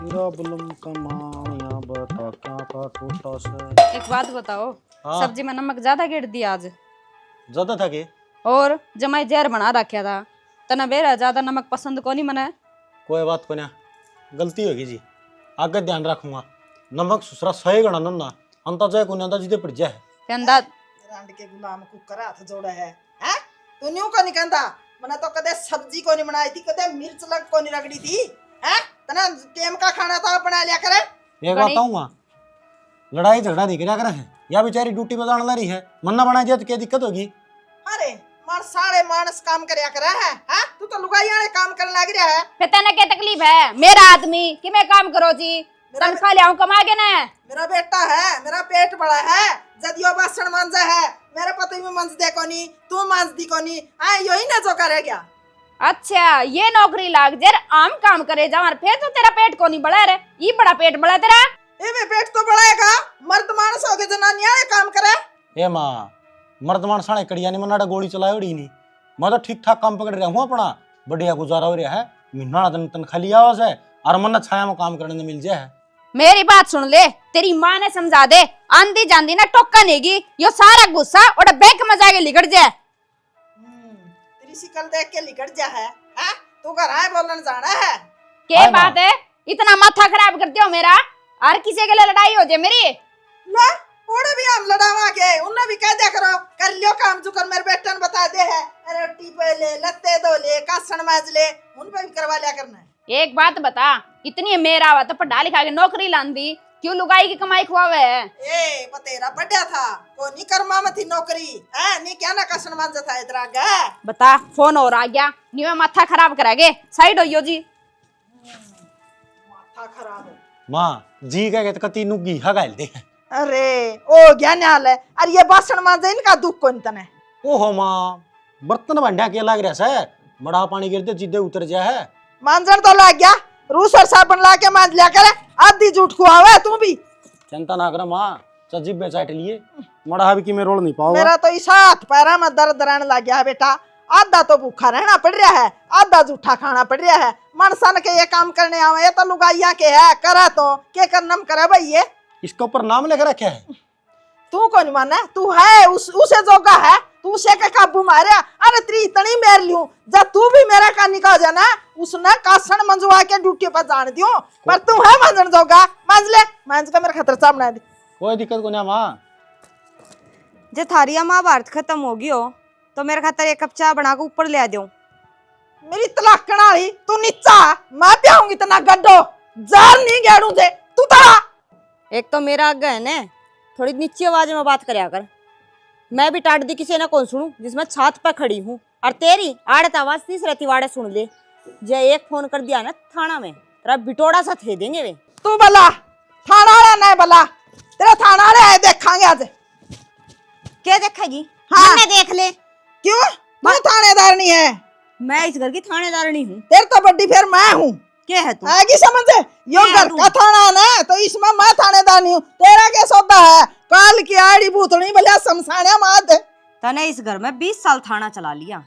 Problem कमाया बता क्या का टूटा से। एक बात बताओ, हाँ? सब्जी में नमक ज्यादा गिर दिया आज। ज्यादा था के? और जमाई जहर बना रखा था तना बेरा ज्यादा नमक पसंद को नहीं मने। कोई बात को ना, गलती होगी जी, आगे ध्यान रखूंगा। नमक सुसरा सही गणा नन्ना अंता जाए को नंदा जिदे पड़ जाए कहंदा रांड के गुलाम को करा हाथ जोड़ा है हैं? तू न्यू को नहीं कहंदा मना तो कदे सब्जी को नहीं बनाई थी, कदे मिर्च लग को नहीं रगड़ी थी हैं? तना टेम का खाना तो बना लिया करे। एक बात बताऊंगा, लड़ाई झगड़ा नहीं करा करे है या बेचारी ड्यूटी पे जाने रही है, मन्ना बना दिया तो क्या दिक्कत होगी? अरे मार सारे मानस काम करया करे है हैं? तू तो लुगाइया ने काम करने लग रहा है। फिर तेने क्या तकलीफ है? मेरा आदमी कि मैं काम करो जी, तनख्वाह ले आऊं कमा के ना। मेरा बेटा है, मेरा पेट बड़ा है, जदियो बासण मांजा है, मेरे पति में मंज दे कोनी, तू मांज दी कोनी, आ यही ना जो करे क्या? अच्छा ये नौकरी लाग जर आम काम करे जा और फिर तो तेरा पेट को नहीं बढ़ा रे, ये बड़ा पेट बढ़ा तेरा। ए में पेट तो बढ़ाएगा, मर्द मानस हो के जनानियां ने काम करे। ए मां, मर्द मान साणे कड़िया नहीं मनाड़ा गोली चलाए उड़ी नहीं, मैं तो ठीक ठाक काम पकड़ रहा हूँ अपना, बढ़िया गुजारा हो रहा है, महीना दिन तनख्वाह लिया आवाज है और मन छाया में काम करने मिल जाए। मेरी बात सुन ले, तेरी माँ ने समझा दे, आंधी जांदी ना टोका नेगी, यो सारा गुस्सा और बैंक में जाके लिगड़ जाए। तेरी शिकल देख के लिकट जा है, हैं? तू घर आए बोलन जाना है। क्या बात है, इतना माथा खराब करते हो मेरा, और किसी के लिए लड़ाई हो जाए मेरी। ला ओड़े भी हम लड़ावा के, उन्हें भी कह दिया करो कर लियो काम जो कर मेरे बेटे ने बता दे है, अरे रोटी पे ले, लत्ते धो ले, कासन माज ले, उन पे भी करवा लिया करना है। एक बात बता, इतनी मेरा हुआ तो पढ़ा लिखा के नौकरी लांदी, क्यों लुगाई की कमाई खुआवे है? ए बतेरा बढ़िया था, को नहीं कर्मा में थी नौकरी, है नहीं क्या ना कासन माज था इधर आगे। बता फोन और आ गया, न्यू में माथा खराब करागे, साइड होइयो जी। माथा खराब है। मां जी कह के कती नुगी हगाल दे। अरे ओ ज्ञान है, अरे ये बासण मांजे इनका दुख कौन तने? ओहो मां, बर्तन भांडा के लाग रहा है, बड़ा पानी गिरते जिद्दे उतर जा है। मांजर तो लग गया, रूस और साबुन ला के मांज लिया करे, आधी झूठ खुआवे तू भी। चिंता ना कर मां, चजीब में चाट लिए, मड़ा भी कि मैं रोल नहीं पाऊंगा। मेरा तो इस हाथ पैरा में दर्द रहने लग गया है बेटा, आधा तो भूखा रहना पड़ रहा है, आधा जूठा खाना पड़ रहा है। मनसन के ये काम करने आवे, ये तो लुगाइया के है, करा तो के करनम करे भाई ये। इसके ऊपर नाम लेकर रखा है। तू कौन माना, तू है उसे जोगा है, तू उसे के काबू मारे। अरे तेरी इतनी मेर लियो, जब तू भी मेरा का निकाल जाना, उसने कासन मंजवा के ड्यूटी पर जान दियो, पर तू है मांजन जोगा, मांज ले, मांज के मेरे खतर सामने दे। कोई दिक्कत को नहीं मां। जे थारी महाभारत खत्म होगी हो तो मेरे खातर एक कप चाय बना के ऊपर ले आ दो। मेरी तलाकण वाली तू नीचा, मैं प्याऊंगी इतना गड्ढो, जार नहीं गेड़ू दे तू तड़ा। एक तो मेरा आगे है ने, थोड़ी नीची आवाज में बात करया कर, मैं भी टाट दी किसी ने कौन सुनूं जिसमें छात पे खड़ी हूँ, और तेरी आड़त आवाज तीसरे तिवाड़े सुन ले। जे एक फोन कर दिया ना थाना में, तेरा बिटोड़ा सा थे देंगे वे। तू बला थाना वाला नहीं बला, तेरा थाना वाले आए देखांगे आज। क्या देखेगी? हाँ। मैंने देख ले। क्यों तू थानेदार नहीं है? मैं इस घर की थानेदार नहीं हूँ। तेरे तो बड्डी फिर मैं हूँ, क्या है तू? आएगी समझ से? यो मैं घर हूँ। का थाना है ना, तो इसमें मैं थानेदार नहीं हूँ। तेरा क्या सौदा है? काल की आड़ी भूतनी भलिया शमशाने मात। तने इस घर में 20 साल थाना चला लिया,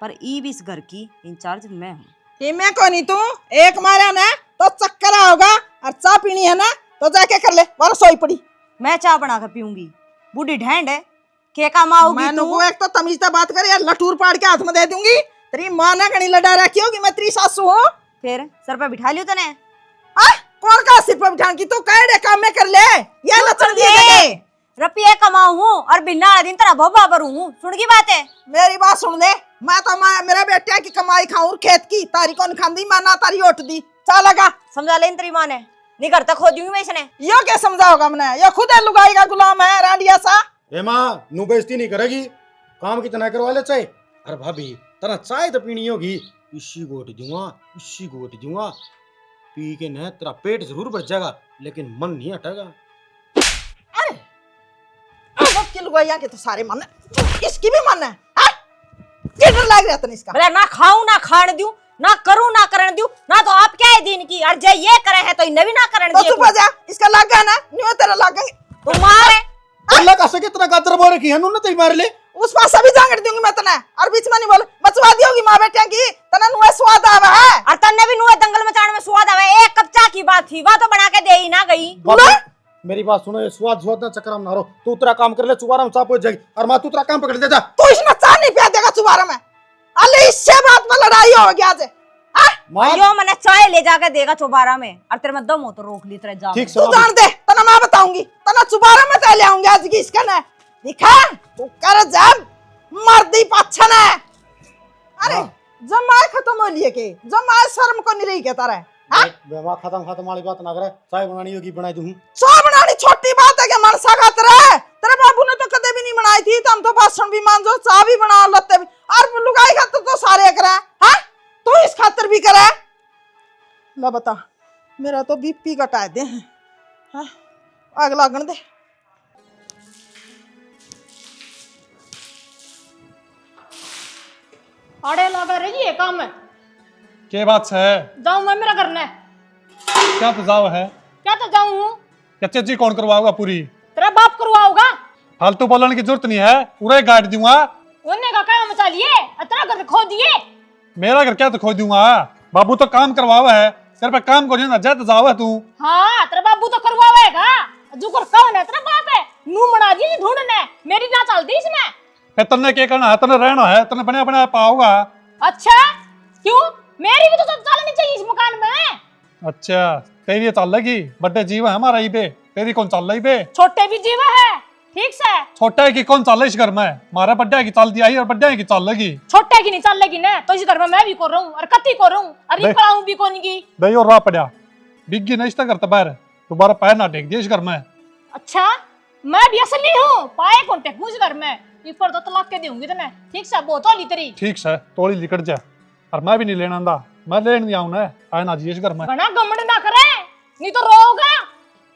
पर ई भी इस घर की इंचार्ज मैं हूँ। मैं को नहीं, तू एक मारा ना तो चक्कर होगा, और चाय पीनी है ना तो जाके कर ले, वरना सोई पड़ी। मैं चाय बना कर पीऊंगी, बूढ़ी ढैंड है, के काम आओगी मैं तू? एक तो तमीज़ बात कर यार, लठूर पाड़ के हाथ में दे दूंगी। तेरी माँ ने कहीं लड़ा रखी होगी, मैं तेरी सासू हूँ। फिर सर पे बिठा लियो तने। कौन का सिर पर बिठान की, तू कह काम में कर ले, ये लक्षण दिए। रुपये कमाऊ हूँ और बिना दिन तेरा भब्बा भरू हूँ, सुन की बात है? मेरी बात सुन ले, मैं तो मेरे बेटे की कमाई खाऊं खेत की, तारी कौन खांदी, मैं ना तारी ओट दी, चल लगा। समझा ले तेरी माँ ने, नहीं करता खो दूंगी मैं इसने। यो क्या समझाओगा मैंने, ये खुद है लुगाई का गुलाम है रांडिया सा। ए मां, नु बेइज्जती नहीं करेगी, काम कितना करवा ले चाहे। अरे भाभी तना चाय तो पीनी होगी, इसी गोट दूंगा, पी के न तेरा पेट जरूर भर जाएगा, लेकिन मन नहीं हटेगा। की लुगाइया के तो सारे मन है, इसकी भी मन है, किधर लग रहा था इसका? बोले ना खाऊं ना खाने दूं, ना करूं ना करने दूं, ना तो आप क्या है दिन की, और जे ये करे है तो इन्हें भी ना करने तो दिए। चुप हो जा, इसका लग गया ना, न्यू तेरा लग गया। तू मारे अल्लाह का से कितना गाजर बोल रखी है, नु न तई मार ले। उस पास भी जांगड़ दूंगी मैं तना, और बीच में नहीं बोल, बचवा दियोगी माँ बेटिया की, तना नुए स्वाद आवा है। और तन्ने भी नुए दंगल मचाने में स्वाद आवे। एक कप चाय की बात थी वह तो बना के दे ही ना गई। बाबू, मेरी बात सुनो, ये स्वाद स्वाद ना चक्कर में ना रहो। तू तेरा काम कर ले, चुबारा में चाप हो जाएगी। और माँ तू तेरा काम पकड़ दे जा। तू इसने चाय नहीं पिया देगा चुबारा में। अले इससे बात में लड़ाई हो गया आज। माँ यो मैंने चाय ले जाके देगा चौबारा में और तेरे में दम हो तो रोक ली तेरे जा। ठीक तू से जान दे, तना मैं बताऊंगी, तना चुबारा में तय ले आऊंगी आज की इसका ना। दिखा तू कर जब मर्दी पच्छन है। अरे जमाए खत्म हो लिए के, जमाए शर्म को नहीं रही के तारे। बेवा खत्म वाली बात ना करे। चाय बनानी होगी बना दूं। चाय बनानी छोटी बात है कि मनसा खातर है। तेरे बाबू ने तो कदे भी नहीं बनाई थी। तुम तो भाषण भी मांझो, चाय भी बना लेते भी। और लुगाई खातर तो सारे करे हैं, तू इस खातर भी करे। ला बता, मेरा तो बीपी घटा दे हैं, आग लागन दे। आड़े लगा रही है काम में। क्या बात है? जाऊं मैं, मेरा करना है। क्या तुझाव है? क्या तो जाऊं, चाचा जी कौन करवाओगा पूरी? तेरा बाप करवाओगा। फालतू बोलने की जरूरत नहीं है, पूरे गाड़ दूंगा। उन्हें का काम मचा लिए, इतना घर खो दिए। मेरा घर क्या तो खोद दूंगा? बाबू तो काम करवावा है, तेरे पे काम को ना जा तुझाव है तू। हाँ तेरा बाबू तो करवाएगा। जो कर कौन है तेरा बाप है, नू बना दिए ढूंढने, मेरी ना चलती इसमें। फिर तन्ने क्या करना है? तन्ने रहना है, तन्ने बने बने पाओगा। अच्छा क्यों, मेरी भी तो चलनी चाहिए इस मकान में। अच्छा तेरी ये चल लगी, बड़े जीव है हमारा ही पे, तेरी कौन चल रही पे? छोटे भी जीव है, ठीक से। छोटे की कौन चल इस घर में? हमारा बड्डे की चल दिया ही और बड्डे की चल लगी। छोटे की नहीं चल लगी ना, तो इसी घर में मैं भी कर रहा हूँ और कत्ती कर रहा हूँ और ये पढ़ाऊँ भी कौन की। दही और राह पड़ा बिग्गी नहीं इसका करता बाहर, दोबारा पैर ना टेक दिया इस घर में। अच्छा मैं भी असली हूँ, पाए कौन टेकूं इस घर में। इस पर तो तलाक के दूंगी तने, ठीक से बहुत होली तेरी। ठीक से तोड़ी लिकट जा, और मैं भी नहीं लेना आंदा, मैं लेने नहीं आऊं ना, आए ना जी इस घर में। बना गमंड ना करे, नहीं तो रोगा।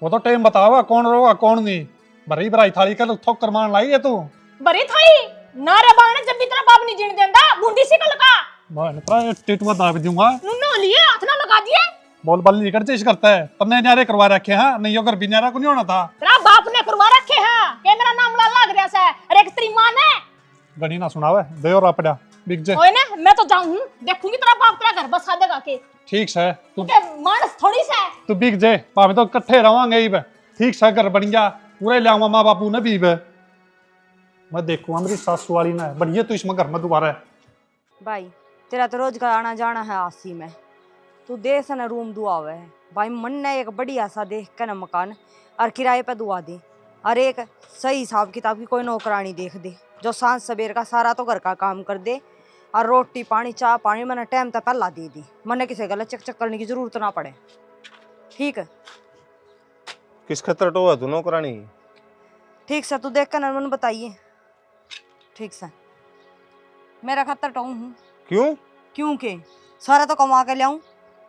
वो तो टाइम बताओगा कौन रोगा कौन नहीं। भरी भराई थाली कर ठोक कर मान लाई है तू। बरी थाई नारे बाने जब भी तेरा बाप नहीं जीने देंदा, बूंदी सी कल का मैं तेरा टिटवा दाब दूंगा। नुन्नो लिए हाथ ना लगा दिए। बोल बल लिकट जा इस करता है, तन्ने न्यारे करवा रखे हैं, नहीं अगर बिन्यारा को नहीं होना था। तेरा बाप ने करवा रखे हैं के मेरा नाम ला लग रहा है, अरे एक तेरी मां ने गणी ना सुनावे दे और आपड़ा बिक जे। ओए ना मैं तो जाऊं, देखूंगी तेरा बाप तेरा घर बसा देगा के। ठीक है तू के मानस थोड़ी सा है। तू बिक जे, भावे तो इकट्ठे रवांगे ही बे। ठीक से घर बन गया, पूरे ले आऊंगा मां बापू ने भी बे। मैं देखूंगा मेरी सासू वाली ना बढ़िया तू इसमें घर में दोबारा। भाई तेरा तो रोज का आना जाना है आसी में, तू देश न रूम दुआवे है भाई। मन ने एक बढ़िया सा देख के न मकान और किराए पे दुआ दे, और एक सही हिसाब किताब की कोई नौकरानी देख दे जो सांझ सवेर का सारा तो घर का काम कर दे, और रोटी पानी चाह पानी मैंने टाइम तक पहला दे दी। मैंने किसी गलत चक चक करने की जरूरत ना पड़े, ठीक है? किस खतर टो है तू नौकरानी? ठीक से तू देख कर मन बताइए। ठीक से मेरा खतर टों हूँ। क्यों? क्योंकि सारा तो कमा के लाऊं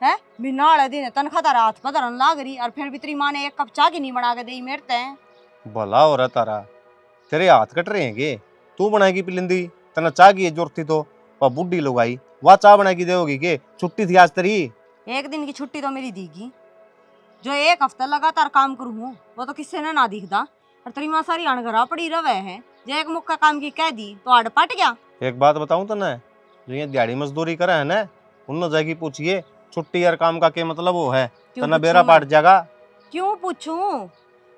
है, बिना वाले दिन तनख्वाह तारा हाथ पर धरन लाग रही, और फिर भी तेरी माँ ने एक कप चाय की नहीं बना के दी मेरे ते। भला हो रहा तारा, तेरे हाथ कट रहे हैं, तू बनाएगी पिलिंदी, तना चाह की जरूरत थी तो वह बुढ़ी लोग आई वह चाह बनाएगी देगी के? छुट्टी थी आज तेरी। एक दिन की छुट्टी तो मेरी दीगी, जो एक हफ्ता लगातार काम करूँ वो तो किससे ना दिखता, और तेरी माँ सारी अणघरा पड़ी रवे है, जो एक मुक्का काम की कह दी तो आड़ पट गया। एक बात बताऊं तना, जो ये दिहाड़ी मजदूरी करे है ना, उन जाएगी पूछिए छुट्टी और काम का क्या मतलब वो है, तना बेरा पाट जाएगा। क्यों पूछूं?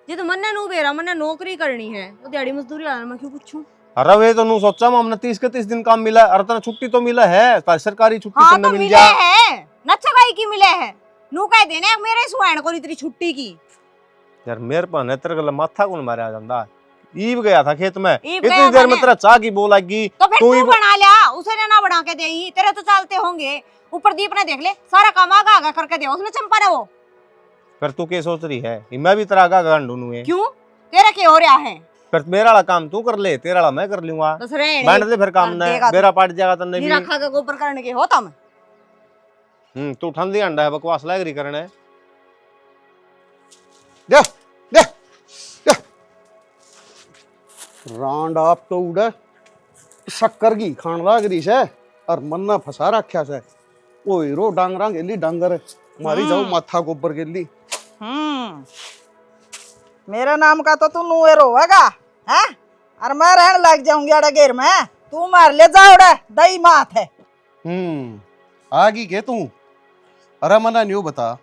ये तो मन्ने नू बेरा मन्ने नौकरी करनी है, तो दिहाड़ी मजदूरी वाला मैं क्यों पूछूं? अरे वे तो नू सोचा हमने 30 के 30 दिन काम मिला, अरे तना छुट्टी तो मिला है, सरकारी छुट्टी हाँ तो तो मिल मिले जा। है नच्छगाई की मिले है, नू कह देने मेरे सुहान को तेरी छुट्टी की। यार मेरे पर नेत्र गला माथा कौन मारा जांदा, ईब गया था खेत में, ईब इतनी गया देर था में ने। तेरा चाह की बोल आएगी तो फिर तू तू ही बना लिया, उसे ना बना के दे, तेरे तो चलते होंगे। ऊपर दीप ने देख ले सारा काम आगा आगा करके दे, उसने चंपा ने वो। फिर तू क्या सोच रही है? मैं भी तेरा आगा गांड ढूंढूं है। क्यों तेरा क्या हो रहा है? फिर मेरा वाला काम तू कर ले, तेरा वाला मैं कर लूंगा। बस रहने बांट दे फिर काम कर ने, देगा तू। बेरा पाट जाएगा तन्ने भी। नीरा खा के गोबर करने के होता मैं। तू ठंडी अंडा है, बकवास लग रही करने। दे दे दे रांड आप तो उड़े शक्कर की खान लाग रही से, और मन्ना फंसा रखा से। ओ हीरो डांगरा गेली डांगर मारी जाओ माथा गोबर गेली। मेरे नाम का तो तू नुएर होगा है, और मैं रहने लग जाऊंगी अड़ा घेर में। तू मार ले जाओ दही मात है। आगी के तू? अरे मना न्यू बता,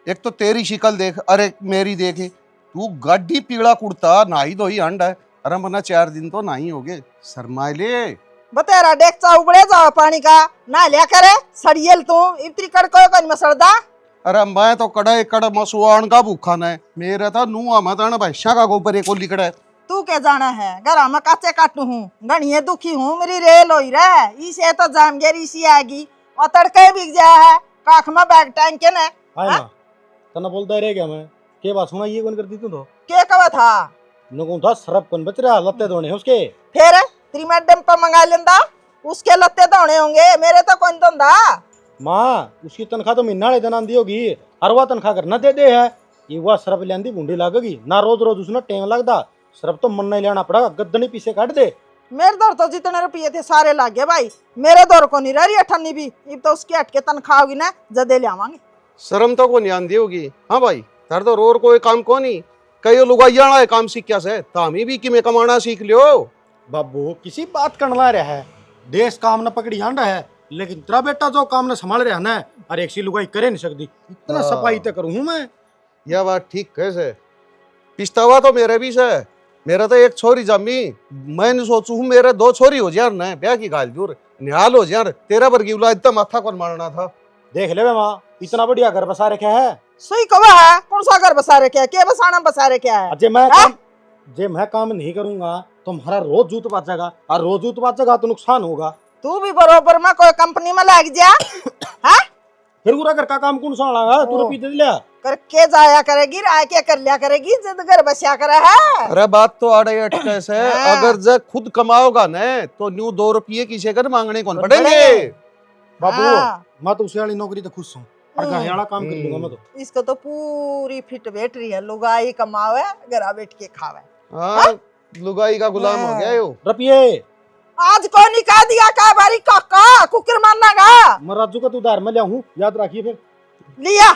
एक तो तेरी शिकल देख, अरे मेरी देखे, तू गड्डी पीला कुर्ता नाई धोई अंड है, अरे मना 4 दिन तो नहीं हो गए शर्माइले। बतेरा डेकचा उबड़े जाओ पानी का ना लिया करे सड़ियल तू इतनी कड़को कन मसड़दा। अरे मैं तो कड़े कड़ मसुआन का भूखा न है, मेरा था नुआ मतन भैंसा का गोबर एक कोली कड़ा है। तू के जाना है घर में काचे काटू हूँ घनिए दुखी हूँ मेरी रेल होई रे इसे तो जाम गेरी सी आएगी और तड़के बिक जाया है काख में बैग टांग के न। हाय मां तना बोलता रह गया मैं के बात सुना ये कौन कर दी तू तो के कवा था न कौन था सरप कौन बच रहा लत्ते धोने हैं उसके फिर तेरी मैडम पर मंगा लेंदा उसके लत्ते धोने होंगे मेरे तो कौन धोंदा। मां उसकी तनख्वाह तो महीना वाले दिन आंदी होगी हर वह तनख्वाह करना दे दे है ये वह सरप लेंदी बूंदी लागेगी ना रोज रोज उसने टाइम लगता सरप तो मन नहीं लेना पड़ेगा गद्दनी पीछे काट दे। मेरे दौर तो जितने रुपये थे सारे लाग गए भाई मेरे दौर को नहीं रह रही अठन्नी भी अब तो उसकी हट के तनख्वाह होगी ना जदे ले आवांगे। शर्म तो को नहीं आंदी होगी। हाँ भाई तार तो रोर कोई काम को नहीं कई लुगाइया है काम सीख क्या से तामी भी कि मैं कमाना सीख लियो। बाबू किसी बात करना रहा है देश काम न पकड़ी आंडा है लेकिन तेरा बेटा जो काम न संभाल रहा है अरे एक सी लुगाई करे नहीं सकती इतना सफाई तो करूँ मैं। यह बात ठीक कैसे पिछतावा तो मेरे भी से मेरा तो एक छोरी जमी मैं सोचू हूँ मेरे 2 छोरी हो जाए न ब्याह की गाल दूर निहाल हो जाए तेरा वर्गी उला इतना माथा कौन मारना था। देख ले माँ इतना बढ़िया घर बसा रखा है सुई कवा है कौन सा घर बसा रखे है के बसाना बसा रखे है। जे मैं काम नहीं करूंगा तो हमारा रोज जूत बाजेगा और रोज जूत बाजेगा तो नुकसान होगा। तू भी बरोबर में कोई कंपनी में लग जा हाँ फिर पूरा घर का काम कौन संभालेगा तू तो पीते लिया करके जाया करेगी राय के कर लिया करेगी जिद घर बसा करे है। अरे बात तो आड़े अटके से अगर जब खुद कमाओगा न तो न्यू 2 रुपये किसी कर मांगने कौन पड़ेंगे। बाबू हाँ। मैं तो उसे वाली नौकरी तो खुश हूँ और घर वाला काम कर लूंगा मैं तो। इसको तो पूरी फिट बैठ रही है लुगाई कमावे घरा बैठ के खावे। हाँ लुगाई का गुलाम हो गया यो रुपये आज को निकाह दिया का बारी काका कुकर मानना गा मैं राजू का तू उधार में लिया हूँ याद रखिए फिर लिया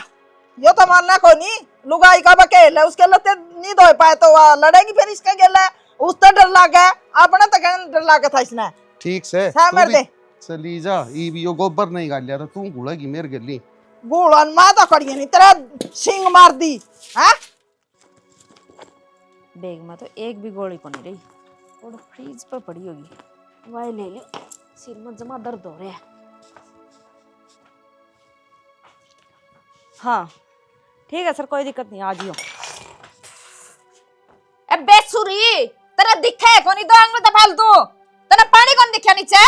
यो तो मानना को नहीं लुगाई का बकेल है उसके लते नहीं धो पाए तो वह लड़ेगी फिर इसका गेला उस तो डर लागे अपने तो कहने डर लागे था इसने ठीक से मर दे चली जा ई भी यो गोबर नहीं गाल लिया तू गुड़ेगी मेरे गली गुड़न माँ तो खड़ी नहीं तेरा सिंग मार दी हाँ बैग में तो एक भी गोली को नहीं रही और फ्रीज पर पड़ी होगी वह ले लो सिर में जमा दर्द हो रहा है। हाँ ठीक है सर कोई दिक्कत नहीं आ जियो। ए बेसुरी तेरा दिखे कोनी दो आंगल तो फालतू तेरा पानी कौन दिखा नीचे।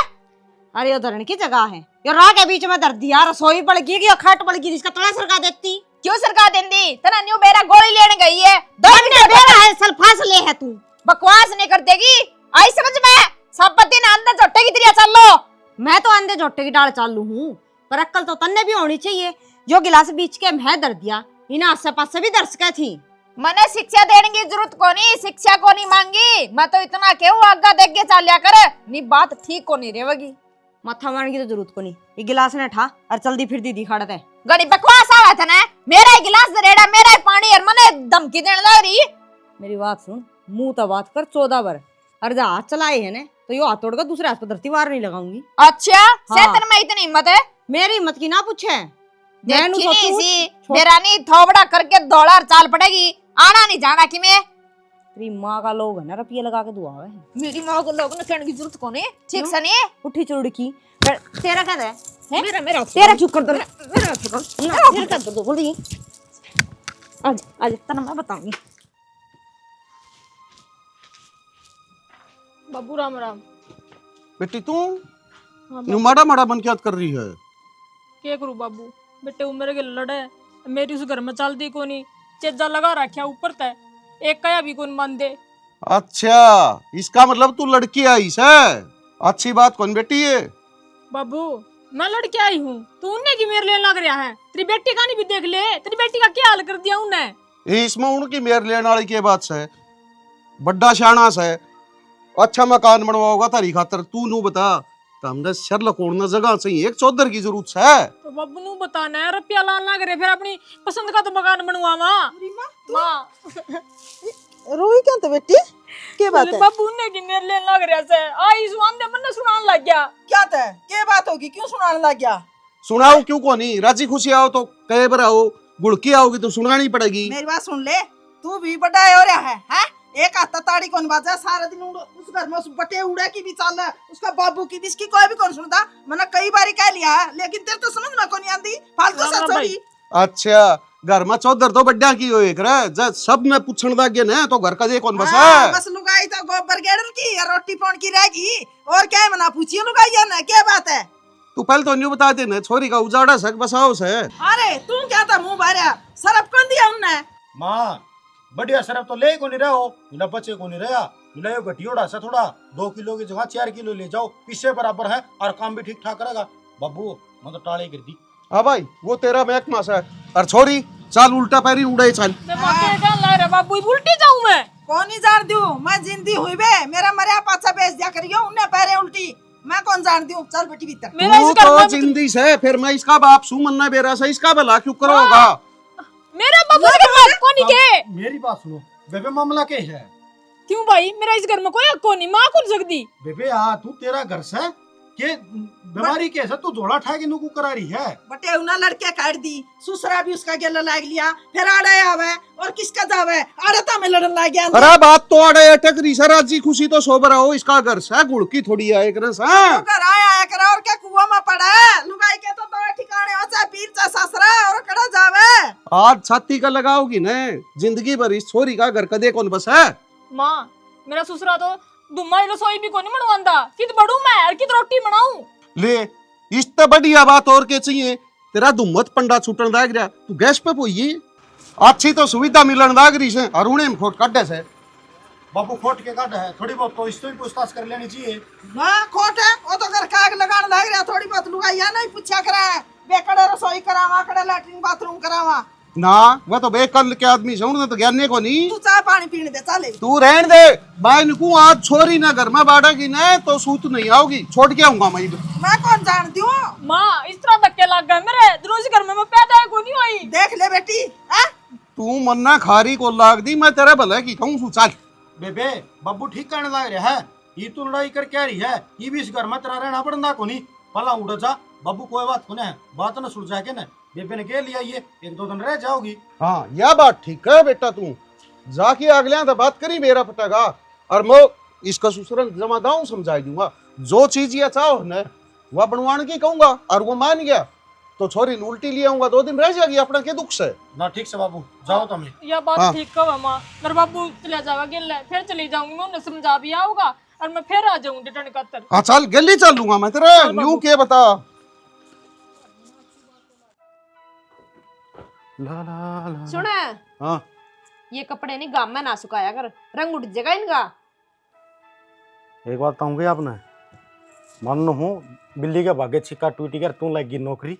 अरे ये धरण की जगह है ये राह के बीच में दर दिया रसोई पड़ गई कि खाट पड़ गई जिसका तोड़ा सरका देती क्यों सरकार देंदी तेरा न्यू बेरा गोली लेने गई है बेरा है सल्फास ले है तू बकवास नहीं कर देगी आई समझ में सब पति ना अंदर झोटे की तरह चल लो। मैं तो अंधे झोटे की डाल चालू हूँ पर अक्ल तो तन्ने भी होनी चाहिए जो गिलास बीच के मैं दर दिया इन्हें आस पास से भी दर्शक थी। मैंने शिक्षा देने की जरूरत को नहीं शिक्षा को नहीं मांगी मैं तो इतना क्यों आगा देख के चल लिया कर नी बात ठीक को नहीं रहेगी माथा मारने की तो जरूरत को नहीं ये गिलास ने ठा और चलती फिरती दिखाड़त है गड़ी बकवास आवा था ना मेरा ही गिलास दरेड़ा मेरा ही पानी और मने धमकी देने लग रही। मेरी बात सुन मुंह तो बात कर 14 बार और जब हाथ चलाए है ना तो यो हाथ तोड़कर दूसरे हाथ पर धरती वार नहीं लगाऊंगी। अच्छा सेतन में इतनी हिम्मत है मेरी हिम्मत की ना पूछे मेरा नहीं थोबड़ा करके दौड़ा चाल पड़ेगी आना नहीं जाना कि मैं तेरी माँ का लोग है ना रुपये लगा के दुआ है मेरी माँ को लोग ने कहने की जरूरत को नहीं ठीक से नहीं उठी चुड़की तेरा क्या है मेरा मेरा तेरा चुप कर दो मेरा तेरा क्या दो बोल दी आज आज तना मैं बताऊंगी। बाबू राम राम। बेटी तू हाँ यूं माड़ा माड़ा बन के याद कर रही है क्या करूं बाबू बेटे उम्र के लड़े मेरी उस घर में चलती को नहीं चेजा लगा रखा ऊपर तय एक कया भी कौन मान दे। अच्छा इसका मतलब तू लड़की आई से अच्छी बात कौन बेटी है बाबू मैं लड़के आई हूँ तू उन्हें की मेरे लिए लग रहा है तेरी बेटी का नहीं भी देख ले तेरी बेटी का क्या हाल कर दिया उन्हें। इसमें उनकी मेयर लेने वाली की बात से बड्डा शाना से अच्छा मकान बनवाओगा तारी खातर तू नू बता हमने शर लकोड़ना जगह चाहिए एक चौधर की जरूरत है तो बाबू नू बताना है रुपया लाल ना करे फिर अपनी पसंद का तो मकान बनवावा माँ रोई क्या तो बेटी के बात है बाबू ने की मेरे लिए लग रहा है आई सुन दे मन सुनाने लग गया क्या था के बात होगी क्यों सुनाने लग गया सुनाओ क्यों को नहीं राजी खुशी आओ तो कहे बर आओ गुड़की आओगी तो सुनानी पड़ेगी। मेरी बात सुन ले, तू भी बड़ा हो रहा है हैं? एक हाथ ताड़ी कौन बाजा सारा दिन उस घर में उस बटे उड़ा की भी चाल है, उसका बाबू की भी, इसकी कोई भी कौन सुनता। मैंने कई बार कह लिया है, लेकिन तेरे तो समझ में कौन नहीं आती, फालतू सा छोरी। अच्छा घर में चौधर तो बड्डा की हो एक रे, जब सब में पूछण लग गए ना तो घर का जे कौन बसा हाँ, बस लुगाई तो गोबर गेड़ल की या रोटी पौन की रहेगी, और क्या मना पूछिए लुगाई है ना, क्या बात है। तू पहले तो न्यू बता दे ना, छोरी का उजाड़ा सक बसाओ से। अरे तुम क्या था मुंह भरा, सरफ कौन दिया उनने? माँ बढ़िया सरफ तो ले को नहीं रहो, मिला बच्चे को नहीं रहा, मिला यो घटियोड़ा सा थोड़ा 2 किलो की जगह 4 किलो ले जाओ, इससे बराबर है और काम भी ठीक ठाक करेगा। बाबू मैं तो टाले कर दी। हाँ भाई वो तेरा महकमा से, और छोरी चाल उल्टा पैरी उड़े चल। मैं मां के क्या ला रे बाबू, उल्टी जाऊं मैं? कौन ही जान दूं, मैं जिंदी हुई बे, मेरा मरिया पाछा बेच दिया करियो, उन्हें पैरे उल्टी, मैं कौन जान दूं। चल बेटी भीतर। मेरा तू इस घर तो में जिंदी से, फिर मैं इसका बाप सू मन्ना बेरा से, इसका भला क्यों करोगा? मेरा बाबू के बाप को नहीं के। मेरी बात सुनो बेबे, मामला क्या है? क्यों भाई, मेरा इस घर में कोई हक नहीं, मां कौन सकती? बेबे आ तू तेरा घर से के बीमारी कैसे तू झोला ठा के नुकू करा रही है? बटे उन्हें लड़के काट दी, ससुरा भी उसका गेला लाग लिया, फिर आड़े आवे और किसका जावे, आड़ता में लड़न लाग गया। अरे बात तो अड़े अटक रही सर, राजी खुशी तो सोबर हो, इसका घर से गुड़की थोड़ी आए कर सा। घर आया करा और क्या कुआं में पड़ा है, लुगाई के तो ठिकाने हो, चाहे पीर चाहे ससुरा, और कड़ा जावे। आज छाती का लगाओगी न, जिंदगी भर इस छोरी का घर कदे कौन बस है। मां मेरा ससुरा तो दुम्मा रसोई भी कोनी बनवांदा, कित बड़ू मैं और कित रोटी बनाऊं। ले इस तो बढ़िया बात और के चाहिए, तेरा दुम्मत पंडा छूटन लाग रहा, तू गैस पे पोई अच्छी तो सुविधा मिलन लाग रही से, और उन्हें खोट काटे से। बाबू खोट के काट है, थोड़ी बहुत तो इससे भी पूछताछ कर लेनी चाहिए। हाँ खोट है, वो तो घर काग लगाने लग रहा, थोड़ी बहुत लुगाई या नहीं पूछा करा, बेकड़े रसोई करावा, कड़े लैट्रिन बाथरूम करावा ना, वह तो बेकल के आदमी से, उन्हें तो ज्ञान को नहीं। तू चाय पानी पीने दे, चले तू रहन दे, मैं इनको आज छोरी ना घर में बाढ़ेगी ना तो सूत नहीं आओगी, छोड़ के आऊंगा मैं कौन जानती हूँ। मां इस तरह धक्के लग गए मेरे, रोज घर में मैं पैदा है कोनी हुई। देख ले बेटी है? तू मन्ना खारी को लाग दी, मैं तेरे भले की कहूँ सू चल। बेबे बाबू ठीक कहने लग रहा है, ये तो लड़ाई कर क्या रही है, ये भी इस घर में तेरा रहना पड़ना को नहीं, पला उड़ जा। बाबू कोई बात को है, बात न सुलझा के ना, बेबे ने कह लिया ये 1-2 दिन रह जाओगी। हाँ यह बात ठीक है बेटा, तू जाके अगले तो बात करी मेरा पटेगा, और मैं इसका ससुरन जमादाऊ समझा दूंगा, जो चीज ये चाहो न वह बनवाने की कहूंगा, और वो मान गया तो छोरी उल्टी ले आऊंगा, 2 दिन रह जाएगी अपना के दुख से ना। ठीक से बाबू जाओ तुम। यह बात हाँ। ठीक कहो मां, मेरे बाबू चला जावा गिल फिर चली जाऊंगी, मैं उन्हें समझा भी आऊंगा और मैं फिर आ जाऊंगी रिटर्न कतर। हाँ चल गली चल लूंगा मैं तेरे, न्यू के बता। ला ला ला। सुन हाँ ये कपड़े नहीं गाम में ना सुखाया कर, रंग उठ जाएगा इनका। एक बात कहूँगी आपने, मान हूँ बिल्ली के भागे छिक्का टूटी कर तू लगी नौकरी,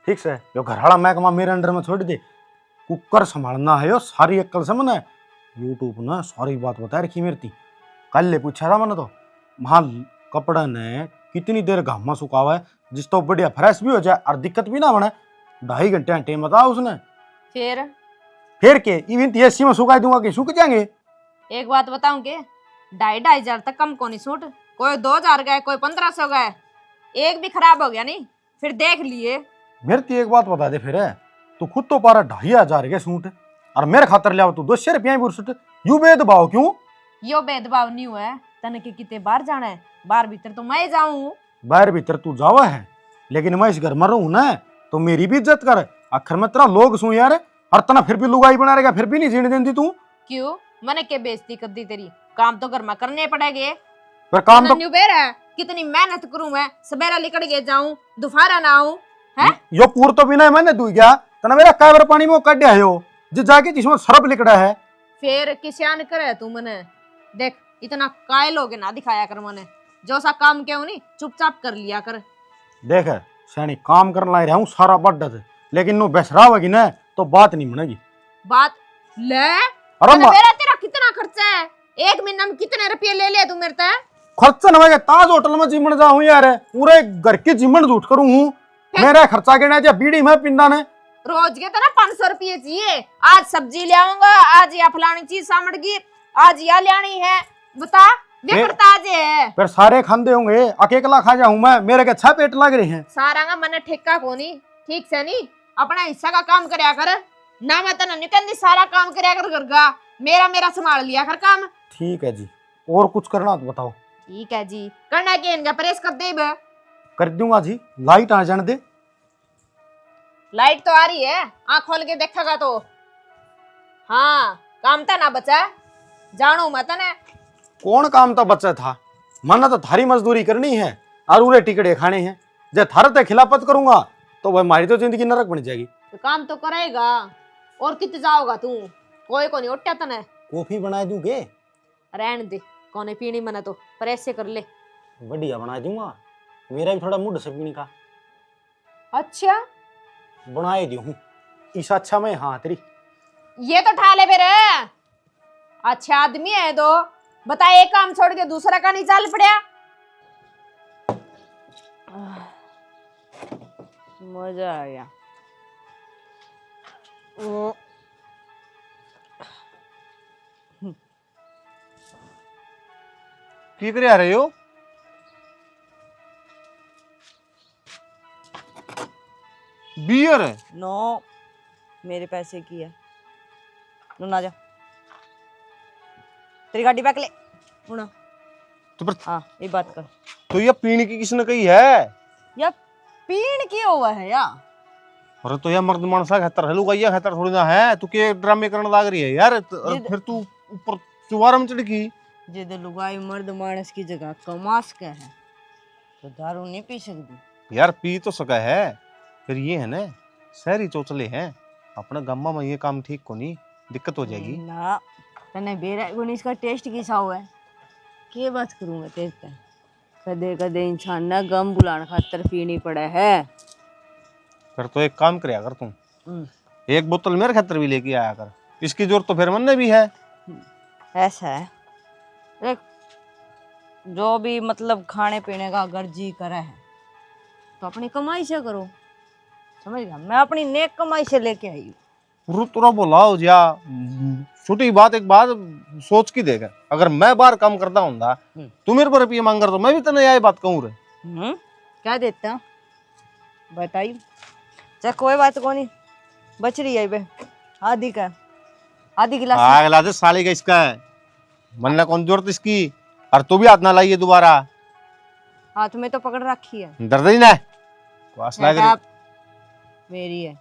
ठीक से जो घरवाला महकमा मेरे अंडर में छोड़ दे, कुकर संभालना है यो सारी अक्ल से। मैंने यूट्यूब ने सारी बात बता रखी मेरी थी, कल ले पूछा था मैंने तो, वहाँ कपड़े ने कितनी देर घाम में सुखावा है जिस तो बढ़िया फ्रेश भी हो जाए और दिक्कत भी ना बने, 2.5 घंटे टाइम बताया उसने। फिर के इवन एसी में सुखा दूंगा कि सूख जाएंगे। एक बात बताऊं के 2,500 तक कम को नहीं सूट, कोई 2,000 गए, कोई 1,500 गए, एक भी खराब हो गया नहीं फिर देख लिए। मेरे तो एक बात बता दे, फिर तू खुद तो पारा 2,500 के सूट और मेरे खातर ले आओ तू 200 रुपया ही बुरसुट, यू भेदभाव क्यों? यो भेदभाव नहीं हुआ है, तने के कितने बाहर जाना है, बाहर भीतर तो मैं जाऊं, बाहर भीतर तू जावा है, लेकिन मैं इस घर में रहूं ना तो मेरी भी इज्जत कर। आखिर में तेरा लोग सू यार, और तना फिर भी लुगाई बना रहेगा, फिर भी नहीं जीने देती तू। क्यों मैंने क्या बेइज्जती कर दी तेरी? काम तो घर में करने पड़ेगे, पर काम तो है, कितनी मेहनत करूं मैं, सवेरा निकल के जाऊं, दोपहर ना आऊं है। यो पूर तो बिना मैंने दू गया तना मेरा काबर पानी में कड्या है यो जिस जाके जिसमें सरप लिकड़ा है। फिर किसान करे तू मने, देख इतना कायल हो के ना दिखाया कर मने, जो सा काम क्यों नहीं चुपचाप कर लिया कर। देख सैनी काम करने ला रहा हूँ सारा बड्डा से, लेकिन नो बेसरा होगी ना तो बात नहीं बनेगी। बात ले, अरे मेरा तेरा कितना खर्चा है, एक महीना में कितने रुपये ले ले तू मेरे से? खर्चा न ताज होटल में जिमन जाऊं यार, पूरे घर की जिमन झूठ करूं हूँ, मेरा खर्चा गिना जा बीड़ी में पिंदा ने रोज के तो ना 500 रुपये चाहिए, आज सब्जी ले आऊंगा, आज या फलानी चीज सामग्री आज या लेनी है, बता वे करता है। फिर सारे खांदे होंगे, अकेला खा जाऊं मैं, मेरे के 6 पेट लग रहे हैं। सारा का मने ठेका कोनी ठीक से नहीं, अपना हिस्सा का काम करया कर ना। मैं तना नहीं कहती सारा काम करया कर घर का, मेरा मेरा संभाल लिया कर काम। ठीक है जी, और कुछ करना तो बताओ। ठीक है जी, करना के इनका प्रेस कर दे। कर दूंगा जी, लाइट आ जाने दे। लाइट तो आ रही है, आँख खोल के देखेगा तो। हाँ काम था ना बचा, जानो मत ना। कौन काम तो बच्चा था, मना तो थारी मजदूरी करनी है और उरे टिकड़े खाने हैं। जब थारे ते खिलाफत करूंगा तो भाई मारी तो जिंदगी नरक बन जाएगी। तो काम तो करेगा, और कितने जाओगा तू? कोई को नहीं उठा तने। कॉफी बना दूं के? रहने दे, कोने पीनी मना तो प्रेस से कर ले। बढ़िया बना दूंगा, मेरा भी थोड़ा मूड से पीने का। अच्छा बनाए दूं इस अच्छा में। हाँ तेरी ये तो ठा ले फिर। अच्छा आदमी है तो बता, एक काम छोड़ के दूसरा का नहीं चाल पड़ा। मजा आ गया। की करे आ रहे हो? बियर है? नो, मेरे पैसे की है। नो ना जा, तेरी गाड़ी बैक ले उड़ा। तो पर हाँ ये बात कर। तो ये पीने की किसने कही है? या पीण की हुआ है या? अरे तो यार मर्द मानसा खतर है, लुगाइया खतर थोड़ी ना है। तू के ड्रामे करने लग रही है यार। फिर तू ऊपर चुवारा में चढ़ गई। जिद लुगाई मर्द मानस की जगह कमास का है तो दारू नहीं पी सकती यार। पी तो सका है, फिर ये है ना शहरी चोचले हैं। अपना गम्मा में ये काम ठीक को नहीं, दिक्कत हो जाएगी ना। तने बेरा गुण इसका टेस्ट कैसा हुआ है? के बात करूंगा तेरे से? कदे कदे इंसान ना गम बुलाने खातर पीनी पड़े है। फिर तो एक काम कर अगर तुम एक बोतल मेरे खातर भी लेके आया कर। इसकी जरूरत तो फिर मन भी है। ऐसा है देख, जो भी मतलब खाने पीने का अगर जी करे है तो अपनी कमाई से करो, समझ गया? मैं अपनी नेक कमाई से लेके आई हूँ। तुरा बोला हो जा छोटी बात। एक बात सोच के देगा, अगर मैं बाहर काम करता हूँ तू मेरे पर रुपये मांग कर तो मैं भी तेने यही बात कहूँ रे। क्या देता बताइए? चल कोई बात को नहीं, बच रही है बे आधी का, आधी गिलास। अगला दे साली का इसका है, मन कौन जरूरत इसकी। और तू भी हाथ ना लाइए दोबारा। हाथ में तो पकड़ रखी है, डर ही ना क्वास लग रही। मेरी है।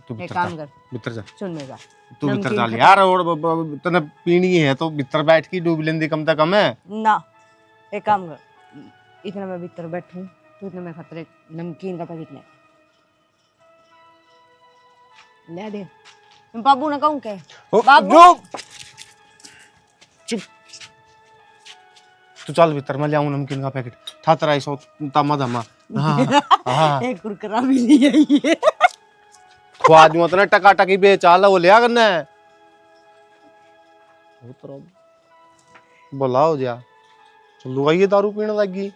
तू एक भीतर काम जा, कर, भीतर जा, सुन मेरा। तू भीतर नमकीन जा यार। और तने पीनी है तो भीतर बैठ के डूब लेंदी कम से कम है ना। एक काम कर, इतना मैं भीतर बैठूं तो इतना मैं खतरे नमकीन का पैकेट ले दे। बाबू ने कहूँ के बाबू चुप। तू चल भीतर, मैं ले आऊं नमकीन का पैकेट। था तेरा ऐसा तमा धमा। हाँ एक कुरकुरा भी नहीं है ये। खुआ दूं तो टका टकी बेचाल वो लिया करना है। बोला हो जा चलो ये दारू पीने लगी।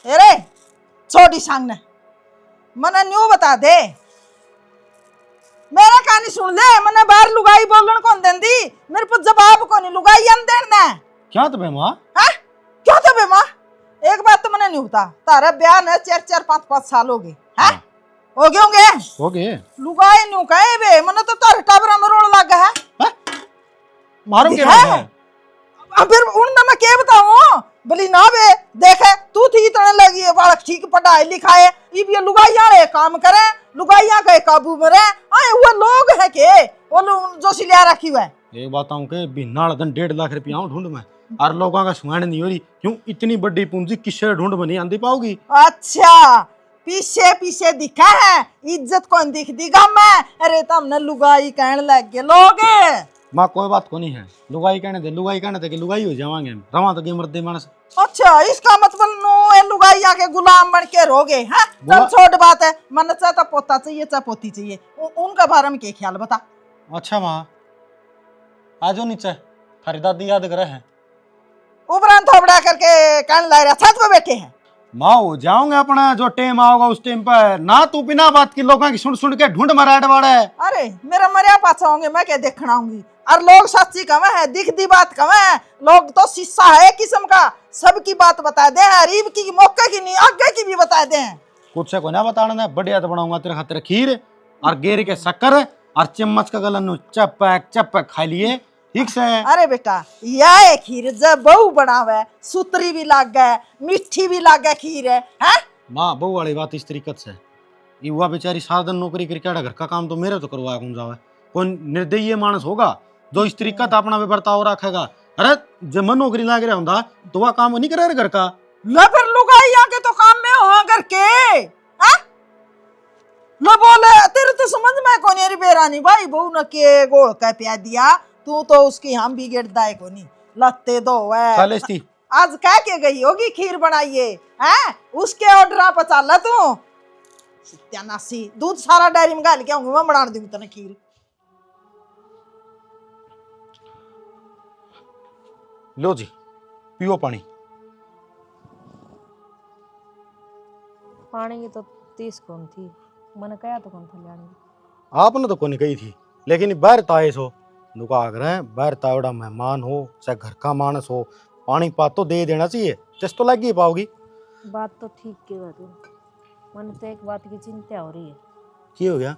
अरे छोटी सांग ने मने न्यू बता दे, मेरा कहानी सुन ले। मने बाहर लुगाई बोलन कौन देंदी, मेरे पर जवाब कौन लुगाई अन देना। क्या तो बे माँ? हाँ क्यों तो बे माँ? एक बात तो मने नहीं होता, तारा ब्याह ने 4-4 5-5 साल हो गए हैं। हो गए होंगे हो गए। लुगाई न्यू कहे बे, मने तो तार टाबरा में रोड लग है। मारो के है? अब फिर उन मैं क्या बताऊं? बोली ना बे देखे तू थी इतने लगी है, बालक ठीक पढ़ाई लिखाए इब ये लुगाइया रे काम करे, लुगाइया के काबू में रहे। आए वो लोग है के वो जो सिलिया रखी हुआ है। एक बात आऊं के बिना दिन 1.5 लाख रुपया आऊं ढूंढ में, और लोगों का सुहान नहीं हो रही। क्यों इतनी बड़ी पूंजी किससे ढूंढ में नहीं आंदी पाओगी? अच्छा पीछे पीछे दिखा है, इज्जत कौन दिख दिगा मैं? अरे तुमने लुगाई कहने लग गए लोग। माँ कोई बात को नहीं है, लुगाई कहने दे, लुगाई कहने दे कि लुगाई हो जावांगे हम। रवा तो मर्दे मानस। अच्छा इसका मतलब नो ये लुगाइया के गुलाम बन के रहोगे हैं? चल छोड़ बात है, मन चाहे पोता चाहिए चाहे पोती चाहिए, उनका बारे में क्या ख्याल बता। अच्छा माँ आजो नीचे, थारी दादी याद करे है। उपरांत थोबड़ा करके कहने लग रहा छत पे बैठे हैं। माँ हो जाऊंगे अपना जो टाइम आओगा उस टाइम पर। ना तू बिना बात की लोगों की सुन सुन के ढूंढ मराड़ वाड़ा है। अरे मेरा मरिया पाछा होंगे, मैं क्या देखना आऊंगी? और लोग सच्ची कमे है, दिख दी बात कमे है। लोग तो शीशा है एक किस्म का, सबकी बात बता दे, गरीब की मौके की नहीं आगे की भी बता दे। कुछ से को ना बताना ना, बढ़िया तो बनाऊंगा तेरे खातिर खीर और गेर के शक्कर और चम्मच का गलन चपक चपक खा लिए, ठीक से। अरे बेटा यह खीर जब बहू बनावे, सूतरी भी लाग गए, मीठी भी लाग गए खीर है। माँ बहू वाली बात इस तरीके से, ये हुआ बेचारी सारा दिन नौकरी करके घर का काम तो मेरे तो करवाया कौन जावे। कौन निर्दयी मानस होगा जो इस तरीका था अपना बर्ताव रखेगा? अरे जब मैं नौकरी लाग रहा हूँ तो वह काम नहीं करे घर का। लो फिर लुगाई आके तो काम में हो घर के, हाँ? लो बोले तेरे तो समझ में कोनी अरे बेरानी भाई बहू न के गोल का प्या दिया, तू तो उसकी हम भी गिरदाए कोनी लत्ते दो है। आज कह के गई होगी खीर बनाइए, हैं? उसके ऑर्डर पर चल तू सत्यानाशी, दूध सारा डेयरी में गाल के आऊंगी मैं, बना दूंगी तने खीर। लो जी पियो पानी। पानी की तो 30 कौन थी, मैंने कहा तो कौन था लाने। आपने तो कोनी कही थी, लेकिन बाहर ताए सो नुका आग्रह बाहर तावड़ा मेहमान हो चाहे घर का मानस हो, पानी पा तो दे देना चाहिए, चेस तो लग ही पाओगी। बात तो ठीक की बात है, मैंने तो एक बात की चिंता हो रही है। क्या हो गया?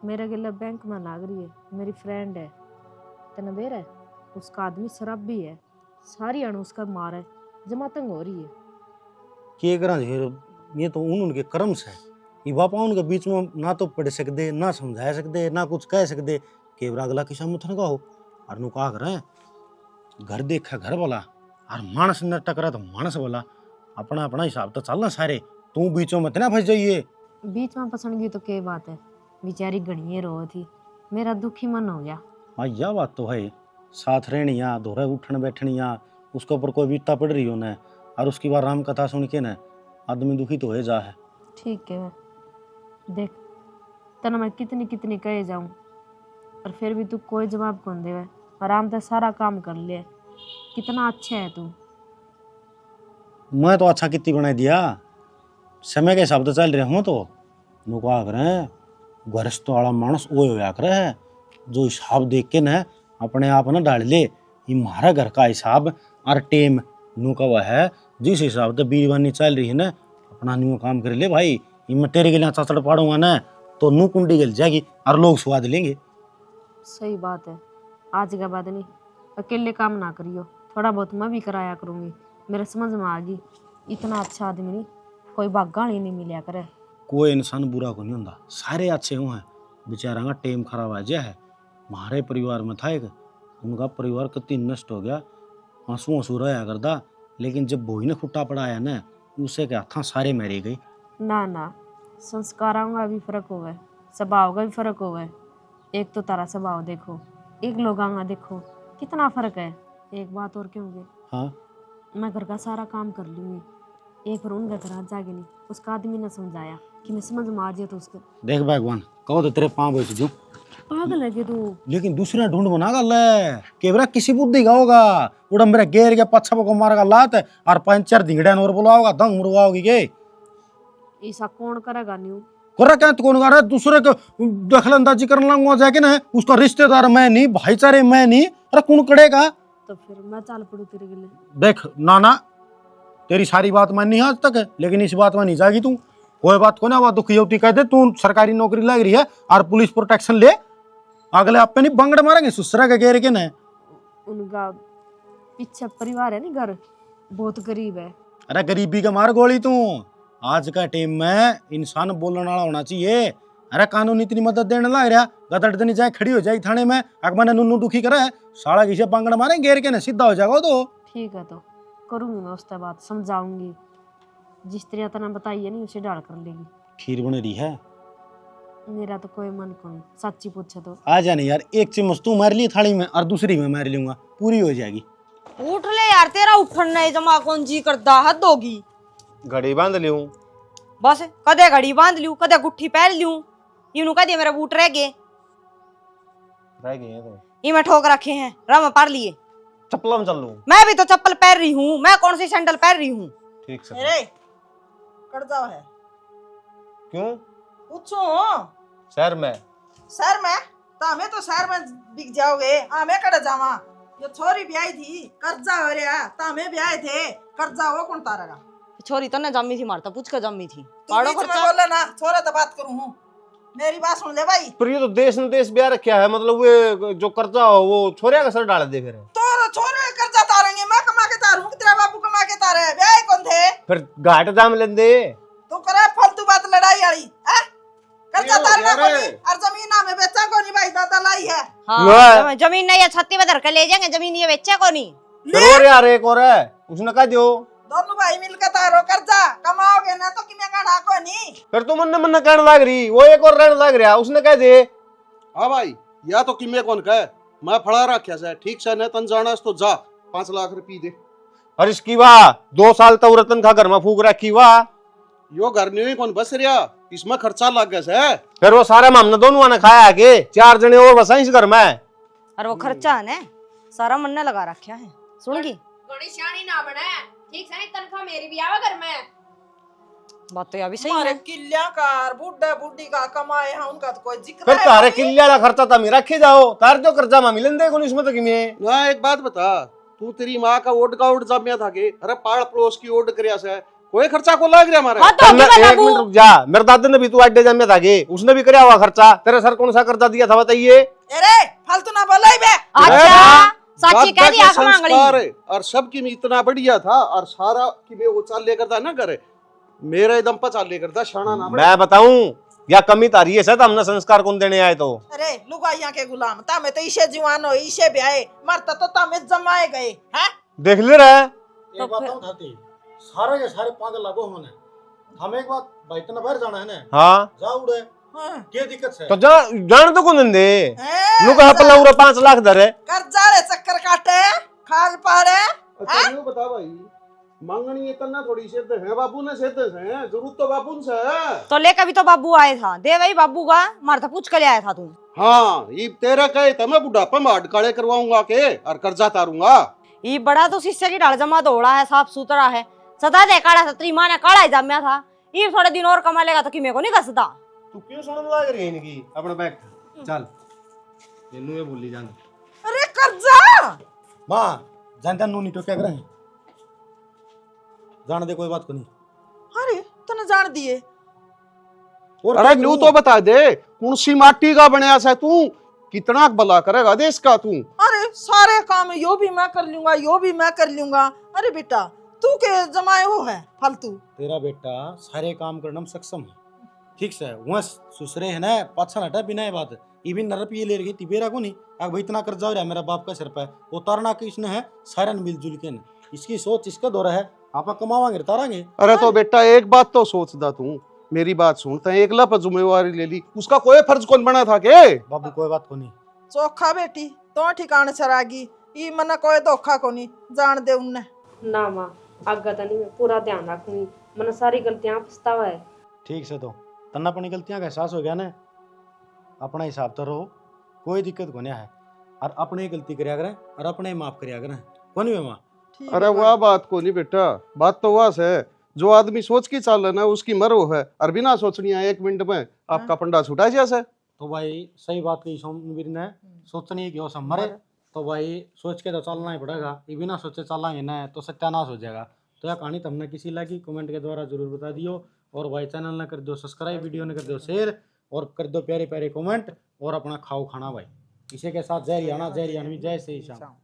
मेरे गिले बैंक में लाग रही है, मेरी फ्रेंड है तनवीर है, उसका आदमी शराबी है, सारी अणु उसका मार है, जमा तंग हो रही है। क्या करा ये तो उनके कर्म से, ये बापा उनके बीच में ना तो पढ़ सकते ना समझा सकते ना कुछ कह सकते, केवरा अगला किसा मुथन का हो और नु का करे घर देखा घर वाला और मानस न टकरा तो मानस वाला, अपना अपना हिसाब तो चलना सारे, तू बीचों में ना फंस जाइए। बीच में पसंद की तो क्या बात है, बेचारी घड़िए रो थी, मेरा दुखी मन हो गया। हाँ यह बात तो है, साथ रहनिया दोहरे उठन बैठनिया, उसके ऊपर कोई बीतता पड़ रही हो न और उसकी बार राम कथा सुन के न आदमी दुखी तो है जा है। ठीक है देख तना मैं कितनी कितनी कहे जाऊं और फिर भी तू कोई जवाब कौन देवे, आराम से सारा काम कर ले, कितना अच्छा है तू। मैं तो अच्छा कितनी बना दिया, समय के हिसाब से चल रहे हूँ तो नुका करें गृहस्थ वाला मानस वो होया करे है जो हिसाब देख के न अपने आप न डाल ले, ये हमारा घर का हिसाब और टेम नुका हुआ है, जिस हिसाब से बीरवानी चल रही है न अपना न्यू काम कर ले भाई, ये मैं तेरे के लिए चचड़ पाड़ूंगा न तो नू कुंडी गल जाएगी और लोग स्वाद लेंगे। सही बात है, आज के बाद नहीं अकेले काम ना करियो, थोड़ा बहुत मैं भी कराया करूँगी, मेरे समझ में आ गई इतना अच्छा आदमी नहीं कोई बागानी नहीं मिलिया करे। कोई इंसान बुरा को नहीं होता, सारे अच्छे हुए हैं, बेचारा का टेम खराब आ जाए है। हमारे परिवार में था एक, उनका परिवार कति नष्ट हो गया, आंसू आंसू रहा करता, लेकिन जब बोई ने खुट्टा पड़ाया ना उसे के हाथा सारे मरी गई। ना ना संस्कारों का भी फर्क हो गया, स्वभाव का भी फर्क हो गया, एक तो तारा स्वभाव देखो एक लोगों का देखो कितना फर्क है। एक बात और क्यों गई, हाँ मैं घर का सारा काम कर लूँगी, एक बार उनका घर आ जाएगी नहीं, उसका आदमी ने समझाया कि मैं समझ में आ जाए तो उसके देख भगवान कहो तो तेरे पाँव बेच दूं, पागल है कि तू। लेकिन दूसरा ढूंढ बना ले केवरा किसी बुद्धि का होगा, उड़ा मेरे गेर के पच्छा को मारेगा लात और पंचर धिंगड़े और बुलाओगा दंग मुरवाओगी के ऐसा कौन करेगा न्यू कोरा क्या कौन कर रहा है, दूसरे को दखल अंदाजी करने लगूंगा जाके ना, उसका रिश्तेदार मैं नहीं भाईचारे मैं नहीं, अरे कौन करेगा? तो फिर मैं चाल पड़ू तेरे के लिए। देख नाना तेरी सारी बात माननी है आज तक, लेकिन इस बात में नहीं जाएगी तू, कोई बात को ना वो दुखी होती कह दे, तू सरकारी नौकरी लग रही है और पुलिस प्रोटेक्शन ले, अगले आप पे नहीं बंगड़ मारेंगे सुसरा के घेर के न। उनका पीछे परिवार है नहीं, घर बहुत गरीब है। अरे गरीबी का मार गोली तू, आज का टाइम में इंसान बोलने वाला होना चाहिए। अरे कानून इतनी मदद देने लग रहा, गदड़ देनी जाए खड़ी हो जाएगी थाने में, अकबर ने नुनू दुखी करा है, साला किसे बंगड़ मारे घेर के न सीधा हो जाएगा तो। ठीक है तो करूंगी मैं उसके बाद समझाऊंगी, जिस तरह तना बताइए नहीं उसे डाल कर लेगी। खीर बन रही है, मेरा तो कोई मन को नहीं, सच्ची पूछे तो। आ जाने यार, एक चम्मच तू मार ली थाली में और दूसरी में मार लूंगा, पूरी हो जाएगी। उठ ले यार, तेरा उठन नहीं जमा कौन जी करदा, हद होगी। घड़ी बांध ली हूँ, बस कदे घड़ी बांध लूं कदे गुट्ठी पहन लूं, यूं कह दिया मेरा बूट रह गए तो ये मैं ठोक रखे हैं, रम पार लिए। चप्पल में चल लूं, मैं भी तो चप्पल पहन रही हूँ, मैं कौन सी सैंडल पहन रही हूँ। ठीक से। अरे कर जाओ है क्यों? पूछो शहर में सर मैं तो हमें तो शहर में बिक जाओगे, हमें कड़े जावा। ये छोरी ब्याही थी, कर्जा हो रहा, तो हमें ब्याहे थे, कर्जा वो कौन तारेगा? छोरी तो ना जम्मी थी, मारता पूछ कर जम्मी थी। तू बीच में बोले ना, छोरा तो बात करूं हूँ, मेरी बात सुन ले भाई। पर ये तो देश न देश ब्याह रखा है, मतलब वो जो कर्जा हो वो छोरे का सर डाल दे फिर। तो छोरे कर्जा तारेंगे, मैं कमा के तारूं कि तेरा बापू कमा के तारे? ब्याह कौन थे? फिर घाट दाम लेंदे। तू करे फालतू बात लड़ाई वाली है? कर्जा क्यों तारना यार? कोनी और जमीन हमें बेचा कोनी भाई, दादा लाई है। हाँ, जमीन नहीं है, छत्ती में धर के ले जाएंगे, जमीन ये बेचा को नहीं। फिर और यार एक और है, उसने कहा दो। दोनों भाई मिलकर तारो कर्जा, कमाओगे ना तो किमें गाना कोनी। फिर तुम मन कहने लग रही, वो एक और रहने लग रहा, उसने कह दे। हाँ भाई, या तो किमे कौन कहे, मैं फड़ा रखा से ठीक से न तन जाना तो जा 5 लाख रुपये दे। और इसकी वाह 2 साल तक रतन खा घर में फूक रखी वाह। यो घर नहीं कौन बस रहा, इसमें खर्चा लग गया से। फिर वो सारा हमने दोनों ने खाया के 4 जने और बसा इस घर में। और वो खर्चा है ना सारा मन ने लगा रखा है। सुन की थोड़ी शानी ना बने, ठीक से नहीं, तनख्वाह मेरी भी आवा घर में। बात तो या भी सही हमारे है। किलिया का और बुड्ढा बुड्ढी का कमाए हैं, उनका तो कोई जिक्र फिर है तारे नहीं। किले वाला खर्चा तो मेरा रखे जाओ, तार जो कर्जा में मिलन दे कौन इसमें तो किमें। ना एक बात बता, तू तेरी माँ का ओट का ओट जमिया था के, अरे पाड़ पड़ोस की ओट करिया से कोई खर्चा को लग रहा हमारे। हाँ तो मैं अभी एक बाबू मिनट रुक जा, मेरे दादा ने भी तू अड्डे जमे था के, उसने भी कराया हुआ खर्चा। तेरे सर कौन सा कर्जा दिया था बताइए। अरे फालतू ना बोलो ही बे। अच्छा साची कह दादा दी के आंख मांगली। संस्कार है, और सबकी में इतना बढ़िया था, और सारा कि मैं वो चाल लेकर था ना करे, मेरे दम पर चाल लेकर था, शाना ना मैं बताऊं या कमी तारी है, तो हमने संस्कार कौन देने आए तो। अरे लुगाइया के गुलाम, तामे तो इसे जीवान हो, इसे ब्याहे, मरता तो तामे जमाए गए हैं। देख ले रहा है। एक बात तो उठाती, सारे के सारे पागल लागो होने। हम एक बात भाई इतना बाहर जाना है ना, हाँ जा उड़े, हाँ। क्या दिक्कत है? तो जान तो कौन दे हैं, लुका पला उरा 5 लाख धरे। कर्जा रे चक्कर काटे, खाल पारे। अच्छा ये बता भाई, मांगनी इतना थोड़ी से है, बाबू ने से है, जरूरत तो बाबू से है। तो ले कभी तो बाबू आए था, दे वही बाबू का मारता पूछ कर ले आया था तू। हाँ ये तेरा कहे था, मैं बुढ़ापा में अटकाड़े करवाऊंगा के और कर्जा तारूंगा। ये बड़ा तो शीशे की ढाल जमा दौड़ा है, साफ सुथरा है, सदा दे काड़ा था, तेरी माँ ने काड़ा ही जम्या था। ये थोड़े दिन और कमा लेगा तो कि मेरे को नहीं कसदा। तू क्यों सुनने लग रही है इनकी? अपना बैग चल, तेनू ये बोली जान। अरे कर्जा मां जानता नू नहीं तो क्या करें, जान दे, कोई बात को नहीं। अरे तने जान दिए। और अरे क्या न्यू करूं? तो बता दे, कौन सी माटी का बनया से तू, कितना भला करेगा देश का तू। अरे सारे काम यो भी मैं कर लूंगा, यो भी मैं कर लूंगा। अरे बेटा तू के जमाए हो है फालतू। तेरा बेटा सारे काम करने में सक्षम है, ठीक से वहाँ सुसरे है ना, पाछा हटा बिना ये बात ये भी नरप ये ले रही थी बेरा को नहीं। अब भाई इतना कर्जा हो रहा है मेरा बाप का सिर पे, उतारना कि इसने है सारे मिलजुल के न। इसकी सोच इसका दौरा है, आप कमावांगे तारांगे। अरे तो बेटा एक बात तो सोचदा तू, मेरी बात सुनता है, एकला पर जिम्मेवारी ले ली, उसका कोई फर्ज कौन बना था के? बाबू कोई बात को नहीं। चोखा बेटी तो ठिकाने सरागी, ई मना कोई धोखा को नहीं, जान दे उन्ने। ना माँ आगे तो नहीं, मैं पूरा ध्यान रखूंगी, मैंने सारी गलतियां पछतावा है। ठीक से तो तन्ना अपनी गलतियां का एहसास हो गया ना, अपना हिसाब तो रहो, कोई दिक्कत को नहीं है। और अपने गलती कराया करें और अपने ही माफ कराया करें, कौन भी माँ। अरे वह बात को नहीं बेटा, बात तो वह है, जो आदमी सोच के चल रहा उसकी मरो है, और बिना सोचनी है 1 मिनट में आपका पंडा छुटा जैसे। तो भाई सही बात कही सोमवीर ने, सोचनी है कि वो सब मरे, तो भाई सोच के तो चलना ही पड़ेगा। ये बिना सोचे चलेंगे ना तो सत्यानाश हो जाएगा। तो यह कहानी तुमने किसी लगी कमेंट के द्वारा जरूर बता दियो, और भाई चैनल ने कर दो सब्सक्राइब, वीडियो ने कर दो शेयर, और कर दो प्यारे प्यारे कमेंट, और अपना खाओ खाना भाई। इसी के साथ जय हरियाणा, जय हरियाणवी, जय श्री श्याम।